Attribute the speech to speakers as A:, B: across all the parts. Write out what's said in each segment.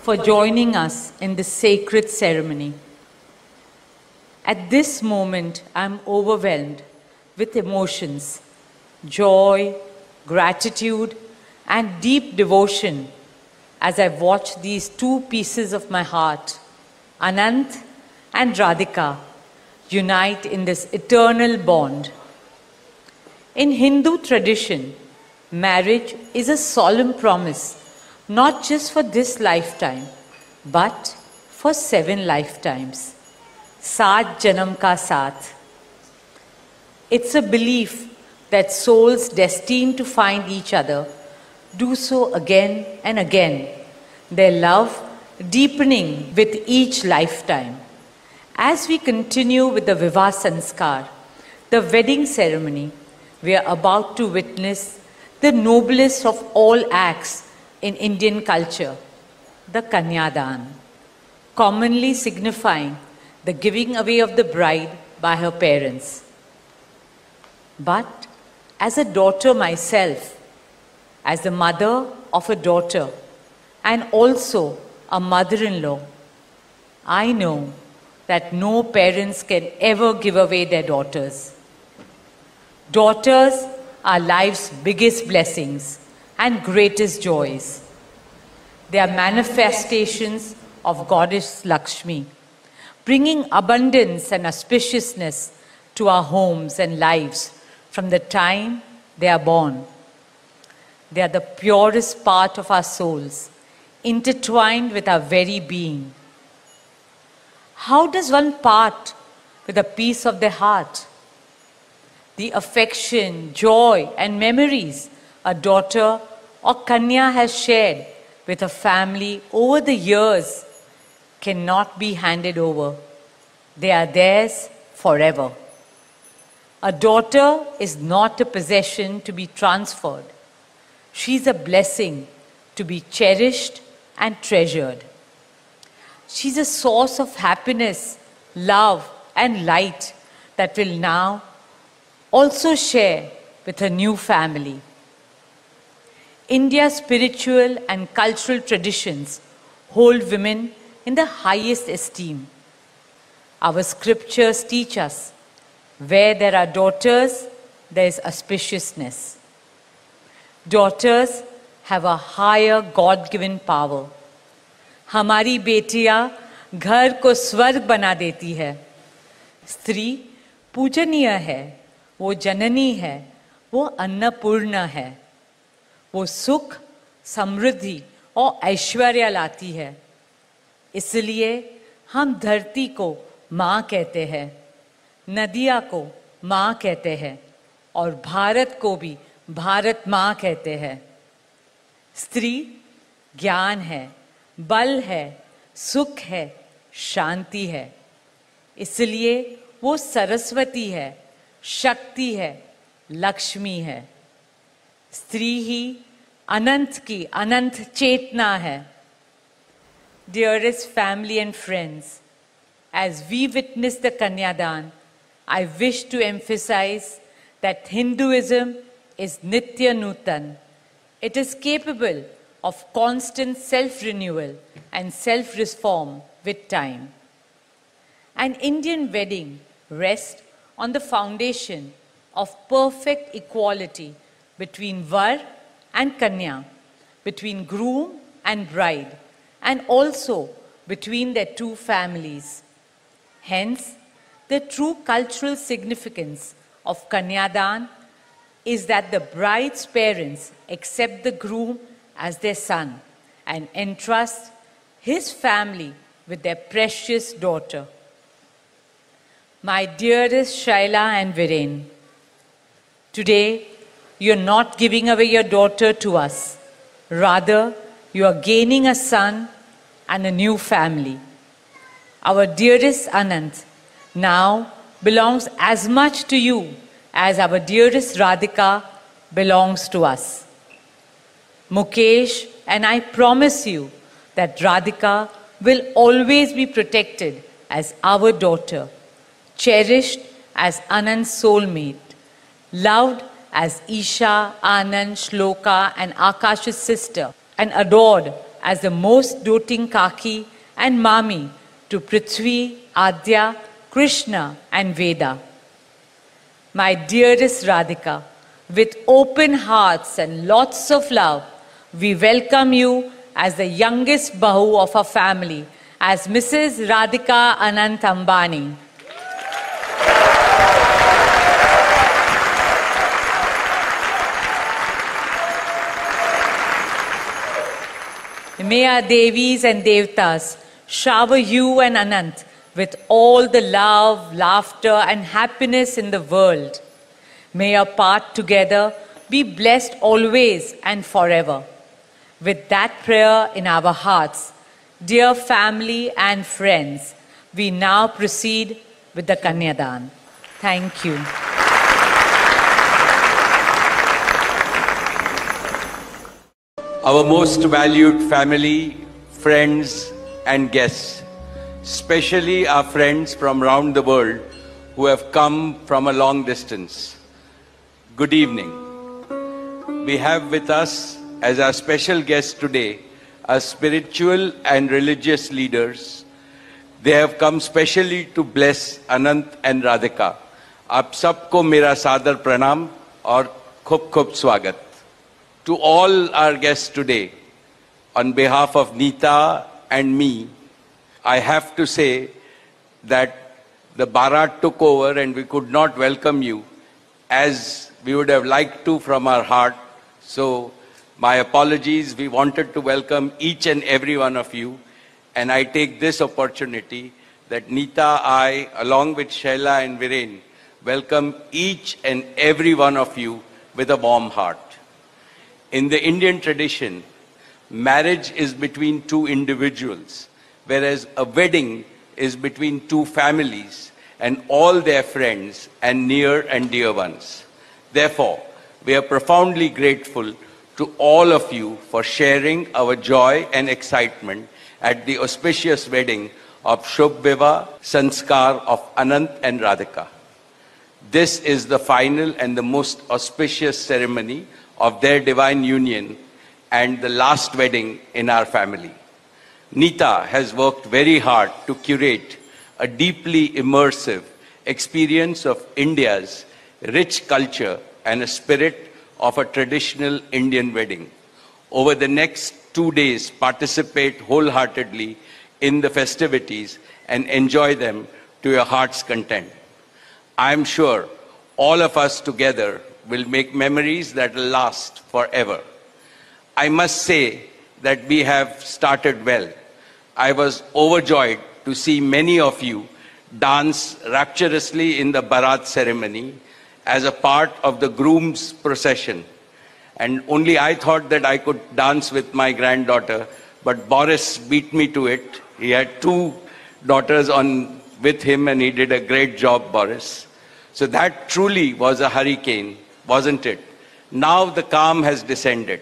A: for joining us in this sacred ceremony. At this moment, I'm overwhelmed with emotions, joy, gratitude, and deep devotion as I watch these two pieces of my heart, Anant and Radhika, unite in this eternal bond. In Hindu tradition, marriage is a solemn promise, not just for this lifetime, but for 7 lifetimes. Saat Janam Ka Saath. It's a belief that souls destined to find each other do so again and again, their love deepening with each lifetime. As we continue with the Vivah Sanskar, the wedding ceremony, we are about to witness the noblest of all acts in Indian culture, the Kanyadan, commonly signifying the giving away of the bride by her parents. But as a daughter myself, as the mother of a daughter, and also a mother-in-law, I know that no parents can ever give away their daughters. Daughters are life's biggest blessings and greatest joys. They are manifestations of Goddess Lakshmi, bringing abundance and auspiciousness to our homes and lives from the time they are born. They are the purest part of our souls, intertwined with our very being. How does one part with a piece of their heart? The affection, joy, and memories a daughter or Kanya has shared with her family over the years cannot be handed over. They are theirs forever. A daughter is not a possession to be transferred. She is a blessing to be cherished and treasured. She's a source of happiness, love, and light that will now also share with her new family. India's spiritual and cultural traditions hold women in the highest esteem. Our scriptures teach us, where there are daughters, there is auspiciousness. Daughters have a higher God-given power. हमारी बेटियां घर को स्वर्ग बना देती है. स्त्री पूजनीय है, वो जननी है, वो अन्नपूर्णा है. वो सुख, समृद्धि और ऐश्वर्य लाती है. इसलिए हम धरती को माँ कहते हैं, नदिया को माँ कहते हैं और भारत को भी भारत माँ कहते हैं. स्त्री ज्ञान है, बल है, सुख है, शांति है. इसलिए वो सरस्वती है, शक्ति है, लक्ष्मी है. स्त्री ही अनंत की अनंत चेतना है. Dearest family and friends, as we witness the Kanyadan, I wish to emphasize that Hinduism is Nitya Nutan. It is capable of constant self-renewal and self-reform with time. An Indian wedding rests on the foundation of perfect equality between Var and Kanya, between groom and bride, and also between their two families. Hence, the true cultural significance of Kanyadan is that the bride's parents accept the groom as their son and entrust his family with their precious daughter. My dearest Shaila and Viren, today you are not giving away your daughter to us. Rather, you are gaining a son and a new family. Our dearest Anant now belongs as much to you as our dearest Radhika belongs to us. Mukesh and I promise you that Radhika will always be protected as our daughter, cherished as Anand's soulmate, loved as Isha, Anand, Shloka and Akash's sister, and adored as the most doting Kaki and Mami to Prithvi, Adya, Krishna and Veda. My dearest Radhika, with open hearts and lots of love, we welcome you as the youngest Bahu of our family, as Mrs. Radhika Anant Ambani. May our Devis and Devtas shower you and Anant with all the love, laughter and happiness in the world. May your path together be blessed always and forever. With that prayer in our hearts, dear family and friends, we now proceed with the Kanyadan. Thank you.
B: Our most valued family, friends and guests, especially our friends from around the world who have come from a long distance. Good evening. We have with us as our special guests today our spiritual and religious leaders. They have come specially to bless Anant and Radhika. आप सबको मेरा सादर प्रणाम और खूब खूब स्वागत. To all our guests today, on behalf of Neeta and me, I have to say that the Bharat took over and we could not welcome you as we would have liked to from our heart. So my apologies. We wanted to welcome each and every one of you. And I take this opportunity that Neeta, I, along with Shaila and Viren, welcome each and every one of you with a warm heart. In the Indian tradition, marriage is between two individuals, whereas a wedding is between two families and all their friends and near and dear ones. Therefore, we are profoundly grateful to all of you for sharing our joy and excitement at the auspicious wedding of Shubh Vivah Sanskar of Anant and Radhika. This is the final and the most auspicious ceremony of their divine union and the last wedding in our family. Neeta has worked very hard to curate a deeply immersive experience of India's rich culture and a spirit of a traditional Indian wedding. Over the next 2 days, participate wholeheartedly in the festivities and enjoy them to your heart's content. I am sure all of us together will make memories that will last forever. I must say that we have started well. I was overjoyed to see many of you dance rapturously in the Bharat ceremony as a part of the groom's procession. And only I thought that I could dance with my granddaughter, but Boris beat me to it. He had 2 daughters with him and he did a great job, Boris. So that truly was a hurricane, wasn't it? Now the calm has descended.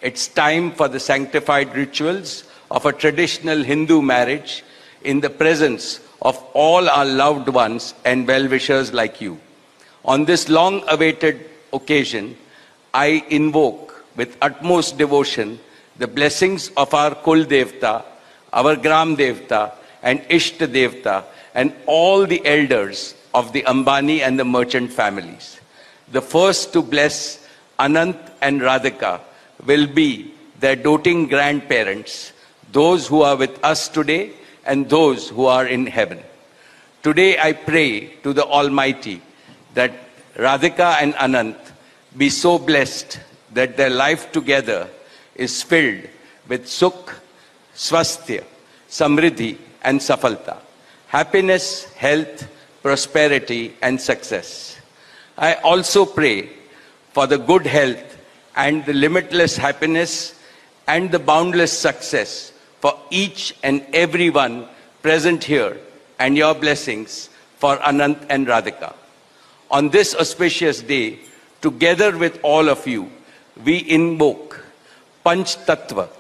B: It's time for the sanctified rituals of a traditional Hindu marriage in the presence of all our loved ones and well-wishers like you. On this long-awaited occasion, I invoke with utmost devotion the blessings of our Kul Devta, our Gram Devta and Ishta Devta and all the elders of the Ambani and the merchant families. The first to bless Anant and Radhika will be their doting grandparents, those who are with us today and those who are in heaven. Today I pray to the Almighty that Radhika and Anant be so blessed that their life together is filled with Sukh, Swasthya, Samriddhi and Safalta, happiness, health, prosperity and success. I also pray for the good health and the limitless happiness and the boundless success for each and every one present here and your blessings for Anant and Radhika. On this auspicious day, together with all of you, we invoke Panch Tattva,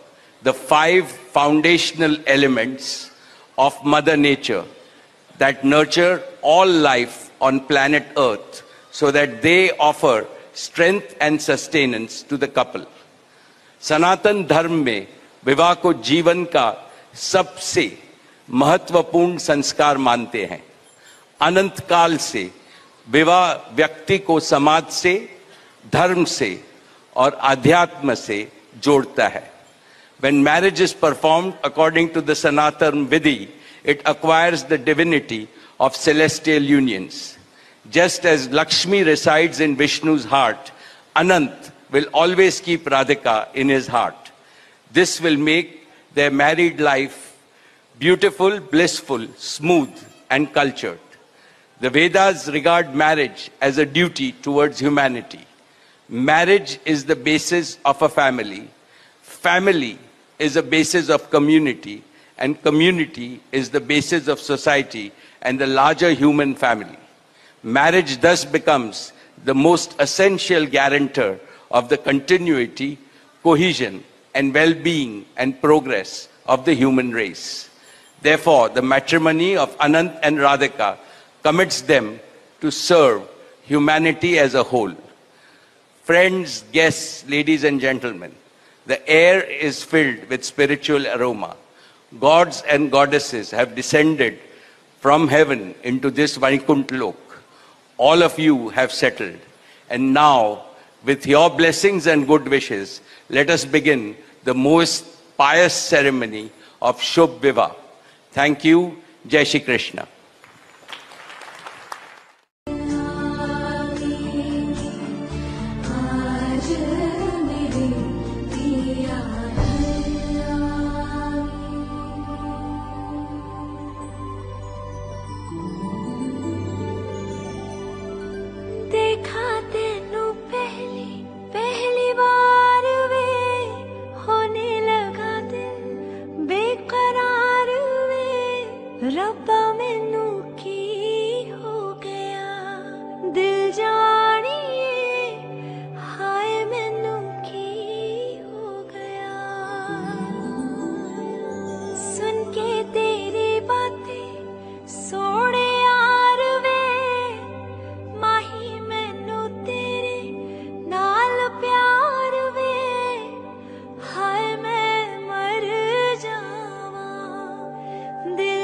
B: the 5 foundational elements of Mother Nature that nurture all life on planet Earth so that they offer strength and sustenance to the couple. Sanatan Dharma में विवाह को जीवन का सबसे महत्वपूर्ण संस्कार मानते हैं। अनंत काल से विवाह व्यक्ति को समाज से, धर्म से और आध्यात्म से जोड़ता है। When marriage is performed according to the Sanatana Vidhi, it acquires the divinity of celestial unions. Just as Lakshmi resides in Vishnu's heart, Anant will always keep Radhika in his heart. This will make their married life beautiful, blissful, smooth, and cultured. The Vedas regard marriage as a duty towards humanity. Marriage is the basis of a family. Family is the basis of community, and community is the basis of society and the larger human family. Marriage thus becomes the most essential guarantor of the continuity, cohesion, and well-being and progress of the human race. Therefore, the matrimony of Anant and Radhika commits them to serve humanity as a whole. Friends, guests, ladies and gentlemen, the air is filled with spiritual aroma. Gods and goddesses have descended from heaven into this Vaikuntha Lok. All of you have settled. And now, with your blessings and good wishes, let us begin the most pious ceremony of Shubh Vivah. Thank you. Jai Shri Krishna.
C: रब्बा मैनू की हो गया दिल जानिए हाय मैनू की हो गया सुन के तेरी बातें सोने यार वे माही मैनू तेरे नाल प्यार वे हाय मैं मर जावा दिल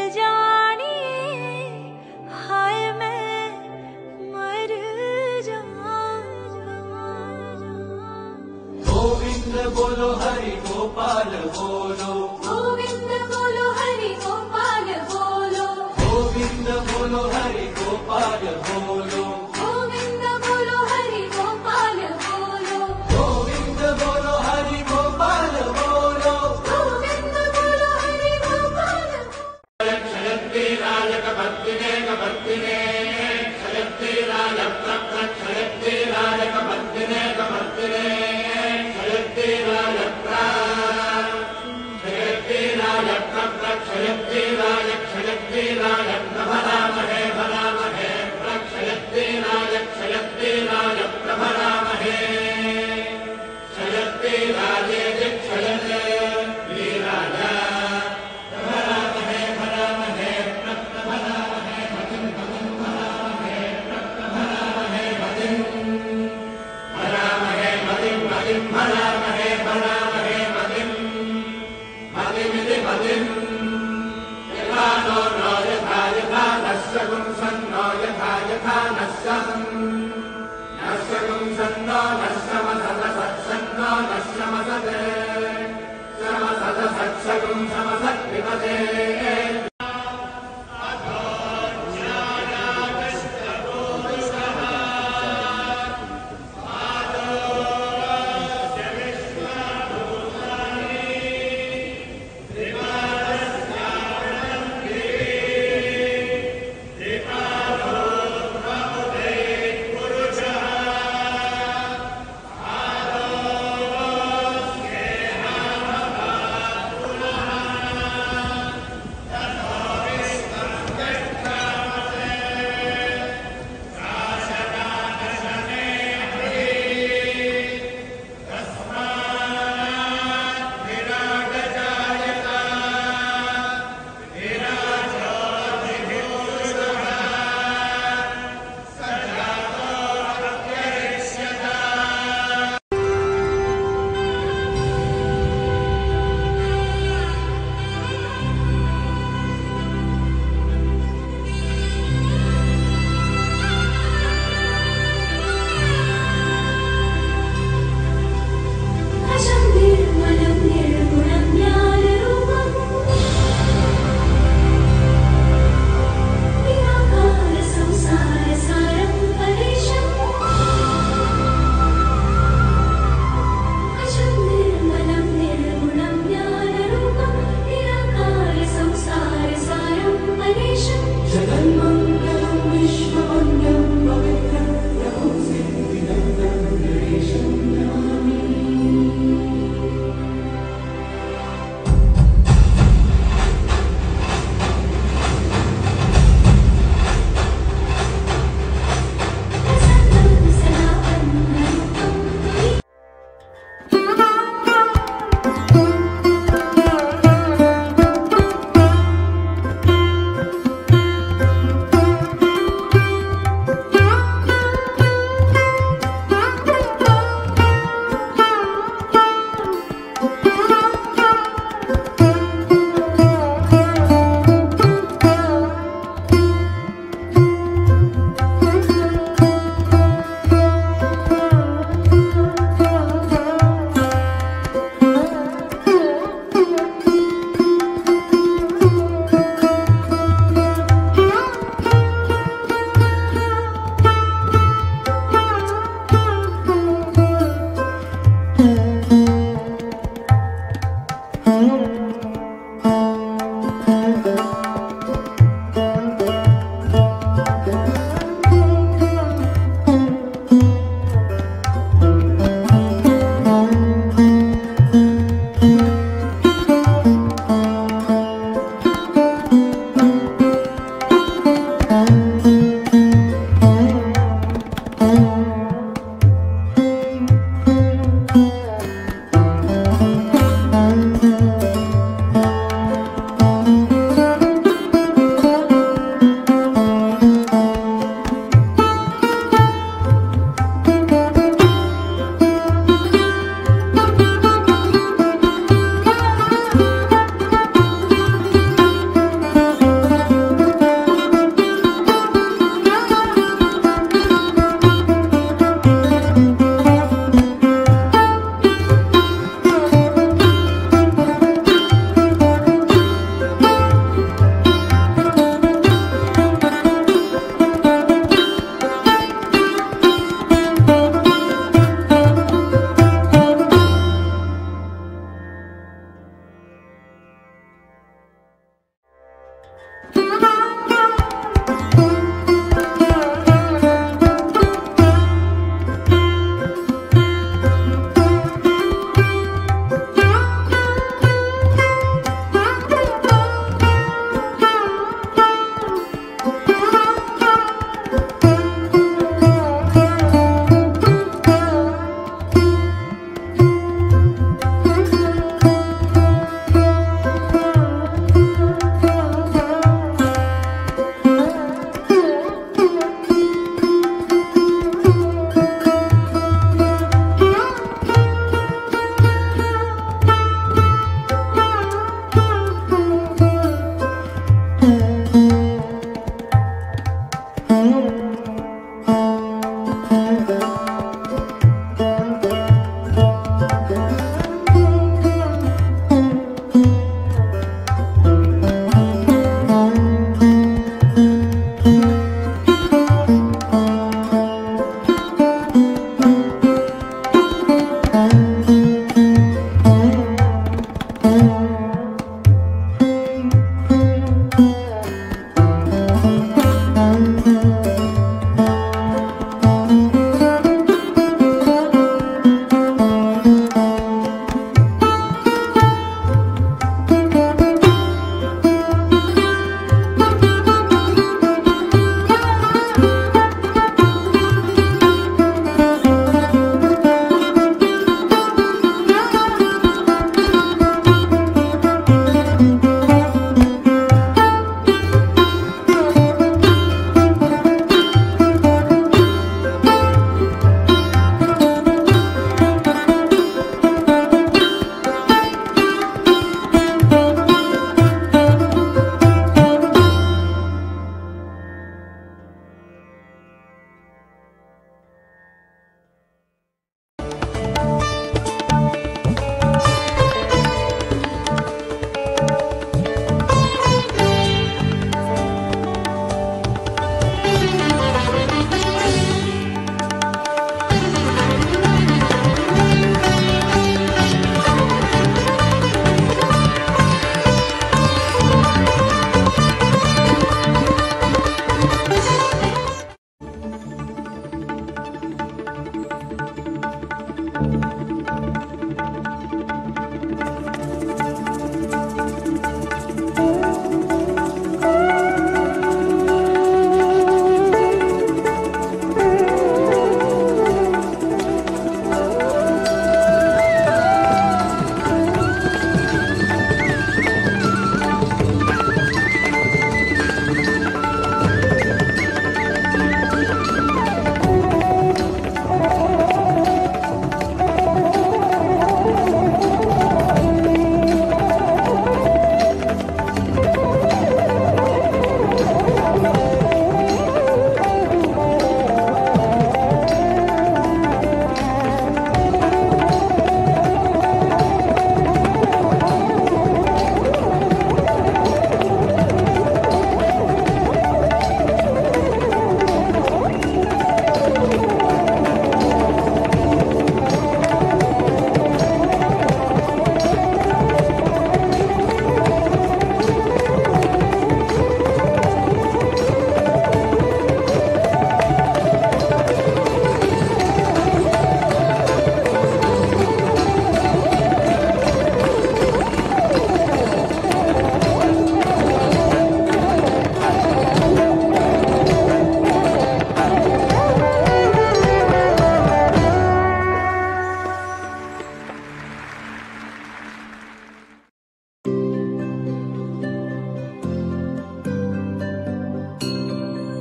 D: बोलो हरि गोपाल बोलो
C: गोविंद बोलो हरि गोपाल बोलो
D: गोविंद बोलो हरि गोपाल बोलो
C: गोविंद बोलो हरि गोपाल बोलो
D: गोविंद बोलो हरि गोपाल बोलो
C: गोविंद बोलो हरि गोपाल
D: क्षयन्ति राजकवर्तिने कवर्तिने क्षयन्ति राजप्रक्षयन्ति राजकवर्तिने कवर्तिने क्षयन्ति राजप्रक्षयन्ति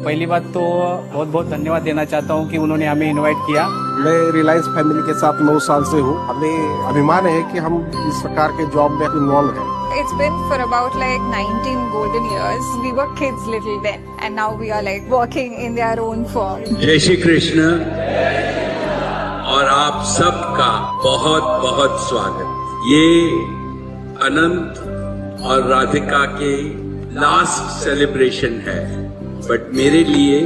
E: पहली बात तो बहुत बहुत धन्यवाद देना चाहता हूँ कि उन्होंने हमें इनवाइट किया।
F: मैं रिलायंस फैमिली के साथ 9 साल से हूँ। हमें अभिमान है कि हम इस प्रकार के जॉब में इन्वॉल्व हैं।
G: It's been for about like 19 golden years. We were kids little then, and now we are like working in their own firm.
B: जय श्री कृष्ण और आप सबका बहुत बहुत स्वागत। ये अनंत और राधिका के लास्ट सेलिब्रेशन है, बट मेरे लिए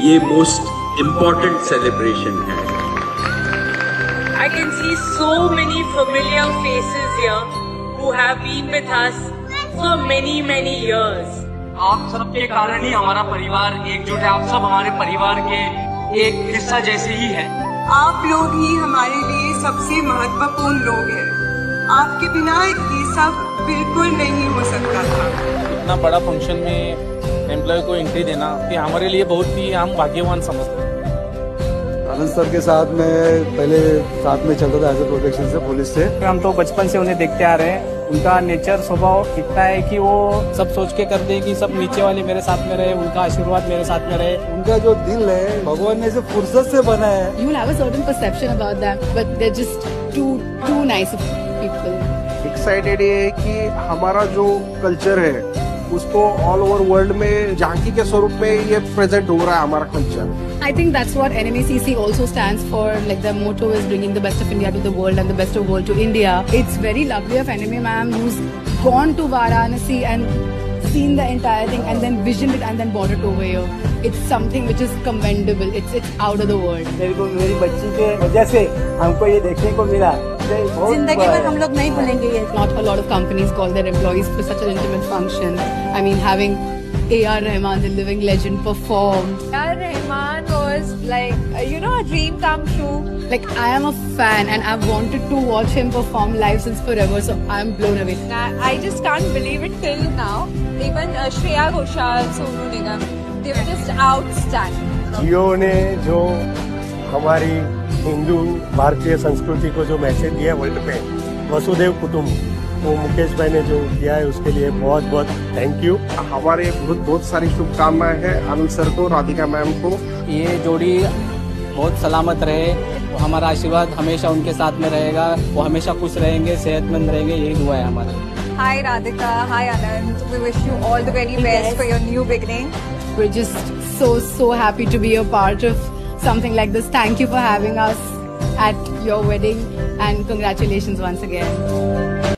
B: ये मोस्ट इम्पोर्टेंट सेलिब्रेशन है।
A: I can see so many familiar faces here who have been with us for many years.
H: आप सबके कारण ही हमारा परिवार एकजुट है। आप सब हमारे परिवार के एक हिस्सा जैसे ही हैं।
G: आप लोग ही हमारे लिए सबसे महत्वपूर्ण लोग हैं। आपके बिना ये सब बिल्कुल नहीं हो सकता था।
E: इतना बड़ा फंक्शन में एम्प्लॉय को एंट्री देना कि हमारे लिए बहुत ही हम भाग्यवान समझते हैं।
F: आनंद सर के साथ में पहले साथ में चलता था एज ए प्रोटेक्शन से, पुलिस से।
E: हम तो बचपन से उन्हें देखते आ रहे हैं। उनका नेचर स्वभाव इतना है कि वो सब सोच के करते हैं कि सब नीचे वाले मेरे साथ में रहे, उनका आशीर्वाद मेरे साथ में रहे।
F: उनका जो दिल है भगवान ने जो फुर्सत से बनाया है।
I: You will have a certain perception about them, but they're just too nice of people.
F: Excited ये है कि हमारा जो कल्चर है उसको ऑल ओवर वर्ल्ड में झांकी के स्वरूप में ये प्रेजेंट हो रहा है हमारा culture.
I: I think that's what NMACC also stands for. Like the motto is bringing the best of India to the world and the best of world to India. It's very lovely of NMA ma'am who's gone to Varanasi and seen the entire thing and then visioned it and then brought it over here. It's something which is commendable. It's out of the world.
E: मेरे को मेरी बच्ची के वजह से हमको ये देखने को मिला।
I: जिंदगी में हम लोग नहीं भूलेंगे ये। Not a lot of companies call their employees for such an intimate function. I mean, having A.R. Rahman, the living legend, performed.
G: A.R. Rahman was like, a dream come true.
I: Like, I am a fan and I've wanted to watch him perform live since forever, so I'm blown away.
G: I just can't believe it till now. Even Shreya Ghoshal, Sonu Nigam, they were just outstanding.
F: जियो ने जो हमारी हिंदू भारतीय संस्कृति को जो message दिया world पे, वसुदेव कुटुंब, वो मुकेश भाई ने जो किया है उसके लिए बहुत बहुत थैंक यू। हमारे बहुत सारी शुभकामनाएं हैं आनंद सर को, राधिका मैम को।
E: ये जोड़ी बहुत सलामत रहे, वो हमारा आशीर्वाद हमेशा उनके साथ में रहेगा। वो हमेशा खुश रहेंगे, सेहतमंद रहेंगे, यही दुआ है हमारा।
G: Hi Radhika, hi Anand. We wish you all the very best for your new beginning.
I: We're just so happy to be a part of something like this. Thank you for having us at your wedding and congratulations once again.